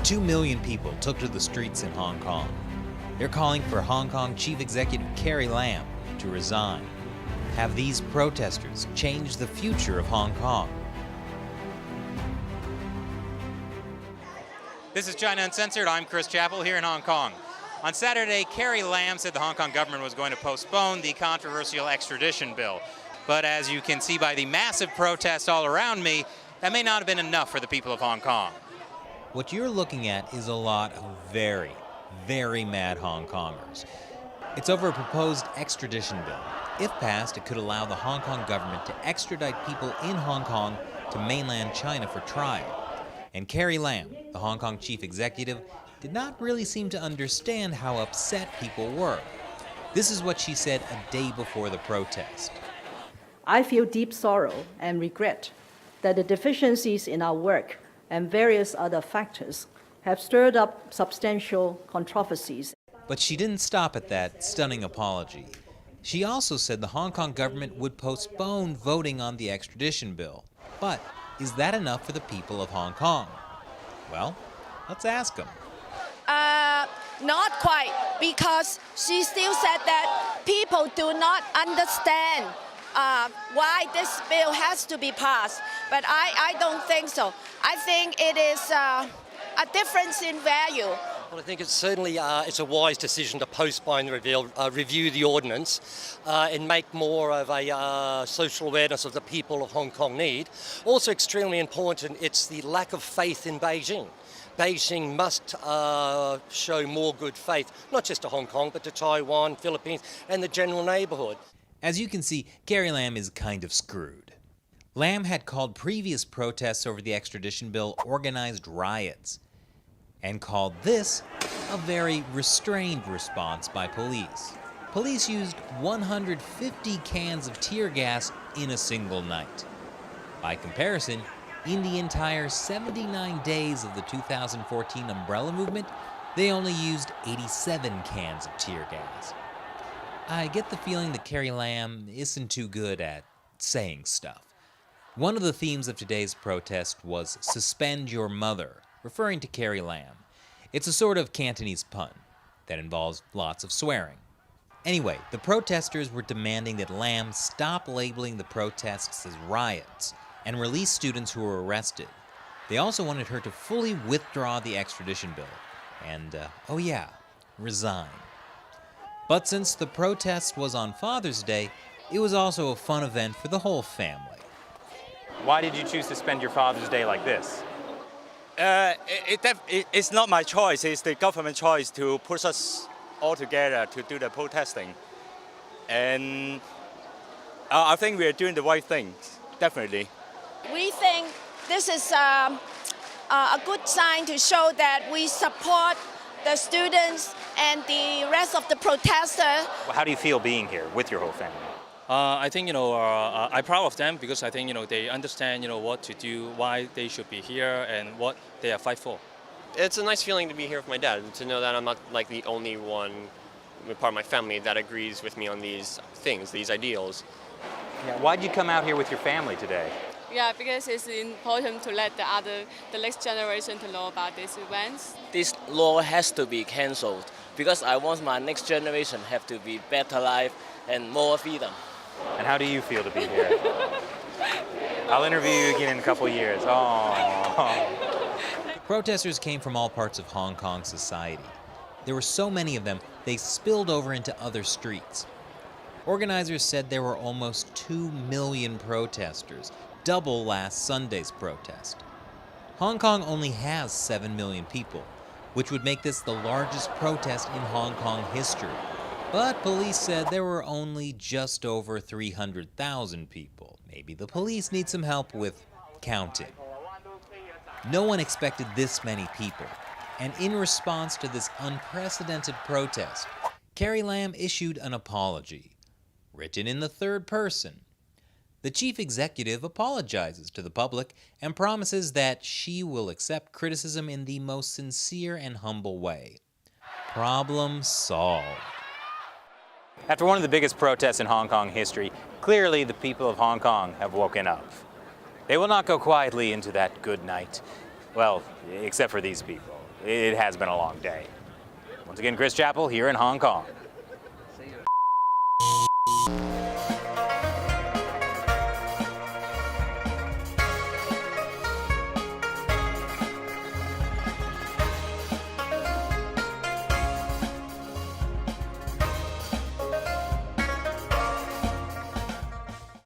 2 million people took to the streets in Hong Kong. They're calling for Hong Kong Chief Executive Carrie Lam to resign. Have these protesters changed the future of Hong Kong? This is China Uncensored. I'm Chris Chappell here in Hong Kong. On Saturday, Carrie Lam said the Hong Kong government was going to postpone the controversial extradition bill. But as you can see by the massive protests all around me, that may not have been enough for the people of Hong Kong. What you're looking at is a lot of very, very mad Hong Kongers. It's over a proposed extradition bill. If passed, it could allow the Hong Kong government to extradite people in Hong Kong to mainland China for trial. And Carrie Lam, the Hong Kong chief executive, did not really seem to understand how upset people were. This is what she said a day before the protest. I feel deep sorrow and regret that the deficiencies in our work and various other factors have stirred up substantial controversies. But she didn't stop at that stunning apology. She also said the Hong Kong government would postpone voting on the extradition bill. But is that enough for the people of Hong Kong? Well, let's ask them. Not quite, because she still said that people do not understand why this bill has to be passed. But I don't think so. I think it is a difference in value. Well, I think it's certainly it's a wise decision to postpone the review the ordinance and make more of a social awareness of the people of Hong Kong need. Also extremely important, it's the lack of faith in Beijing. Beijing must show more good faith, not just to Hong Kong, but to Taiwan, Philippines, and the general neighbourhood. As you can see, Carrie Lam is kind of screwed. Lam had called previous protests over the extradition bill organized riots, and called this a very restrained response by police. Police used 150 cans of tear gas in a single night. By comparison, in the entire 79 days of the 2014 umbrella movement, they only used 87 cans of tear gas. I get the feeling that Carrie Lam isn't too good at saying stuff. One of the themes of today's protest was "Suspend Your Mother," referring to Carrie Lam. It's a sort of Cantonese pun that involves lots of swearing. Anyway, the protesters were demanding that Lam stop labeling the protests as riots and release students who were arrested. They also wanted her to fully withdraw the extradition bill and, resign. But since the protest was on Father's Day, it was also a fun event for the whole family. Why did you choose to spend your Father's Day like this? It's not my choice, it's the government choice to push us all together to do the protesting. And I think we are doing the right thing, definitely. We think this is a good sign to show that we support the students and the rest of the protesters. Well, how do you feel being here with your whole family? I think, I'm proud of them because I think, they understand, what to do, why they should be here and what they are fight for. It's a nice feeling to be here with my dad, to know that I'm not like the only one part of my family that agrees with me on these things, these ideals. Yeah, why'd you come out here with your family today? Yeah, because it's important to let the next generation to know about these events. This law has to be cancelled because I want my next generation have to be better life and more freedom. And how do you feel to be here? I'll interview you again in a couple of years. Oh. Protesters came from all parts of Hong Kong society. There were so many of them, they spilled over into other streets. Organizers said there were almost 2 million protesters, double last Sunday's protest. Hong Kong only has 7 million people, which would make this the largest protest in Hong Kong history. But police said there were only just over 300,000 people. Maybe the police need some help with counting. No one expected this many people, and in response to this unprecedented protest, Carrie Lam issued an apology, written in the third person. The chief executive apologizes to the public and promises that she will accept criticism in the most sincere and humble way. Problem solved. After one of the biggest protests in Hong Kong history, clearly the people of Hong Kong have woken up. They will not go quietly into that good night. Well, except for these people. it has been a long day. Once again, Chris Chappell here in Hong Kong.